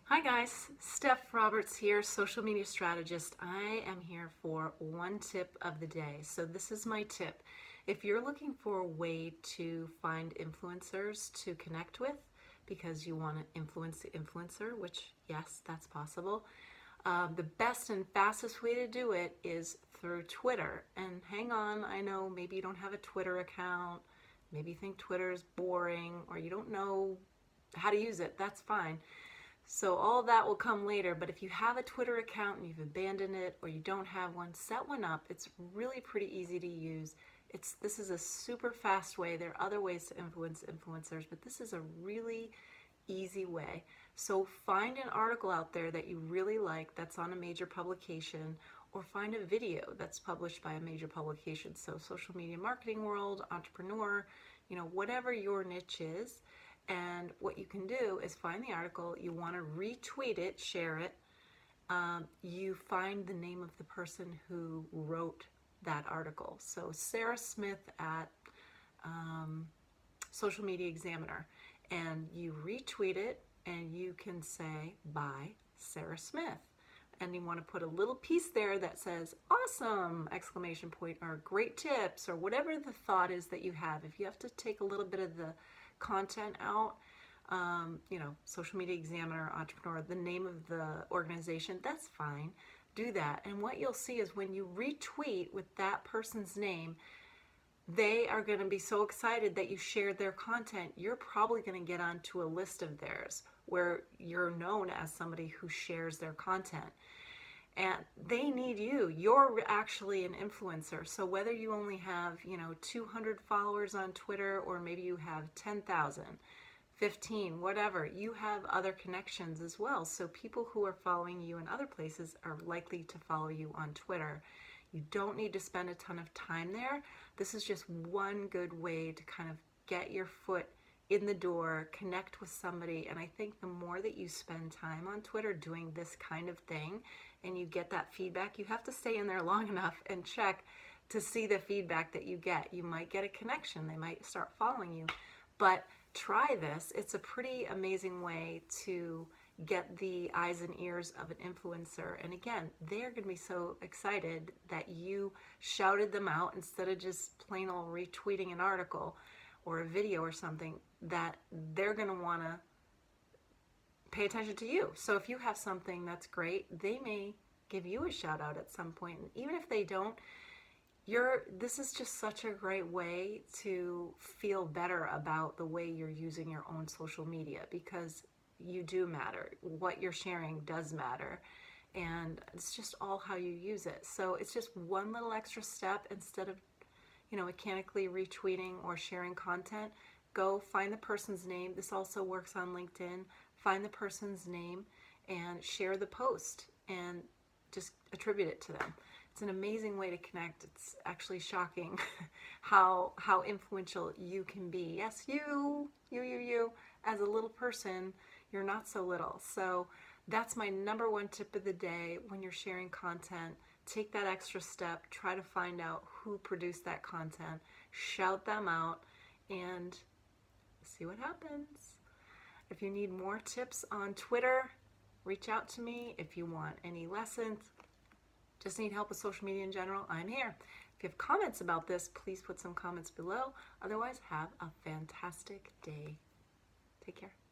Hi guys, Steph Roberts here, social media strategist. I am here for one tip of the day. So this is my tip. If you're looking for a way to find influencers to connect with because you want to influence the influencer, which yes, that's possible, the best and fastest way to do it is through Twitter. And hang on, I know maybe you don't have a Twitter account, maybe you think Twitter is boring, or you don't know how to use it. That's fine. So all of that will come later, but if you have a Twitter account and you've abandoned it or you don't have one, set one up. It's really pretty easy to use. This is a super fast way. There are other ways to influence influencers, but this is a really easy way. So find an article out there that you really like that's on a major publication, or find a video that's published by a major publication. So social media marketing world, entrepreneur, whatever your niche is. And what you can do is find the article, you want to retweet it, share it. You find the name of the person who wrote that article. So Sarah Smith at Social Media Examiner. And you retweet it and you can say, by Sarah Smith. And you want to put a little piece there that says, awesome, exclamation point, or great tips, or whatever the thought is that you have. If you have to take a little bit of the content out, Social Media Examiner, Entrepreneur, the name of the organization, that's fine. Do that. And what you'll see is when you retweet with that person's name, they are going to be so excited that you shared their content. You're probably going to get onto a list of theirs where you're known as somebody who shares their content. And they need you. You're actually an influencer. So whether you only have, 200 followers on Twitter, or maybe you have 10,000, 15, whatever, you have other connections as well. So people who are following you in other places are likely to follow you on Twitter. You don't need to spend a ton of time there. This is just one good way to kind of get your foot in the door, connect with somebody. And I think the more that you spend time on Twitter doing this kind of thing and you get that feedback, you have to stay in there long enough and check to see the feedback that you get. You might get a connection. They might start following you. But try this. It's a pretty amazing way to get the eyes and ears of an influencer. And again, they're going to be so excited that you shouted them out instead of just plain old retweeting an article or a video or something, that they're going to want to pay attention to you. So if you have something that's great, they may give you a shout out at some point. And even if they don't, this is just such a great way to feel better about the way you're using your own social media, because you do matter. What you're sharing does matter. And it's just all how you use it. So it's just one little extra step. Instead of mechanically retweeting or sharing content, go find the person's name. This also works on LinkedIn. Find the person's name and share the post and just attribute it to them. It's an amazing way to connect. It's actually shocking how influential you can be. Yes, you, as a little person, you're not so little. So that's my number one tip of the day. When you're sharing content, take that extra step, try to find out who produced that content, shout them out, and see what happens. If you need more tips on Twitter, reach out to me. If you want any lessons, just need help with social media in general, I'm here. If you have comments about this, please put some comments below. Otherwise, have a fantastic day. Take care.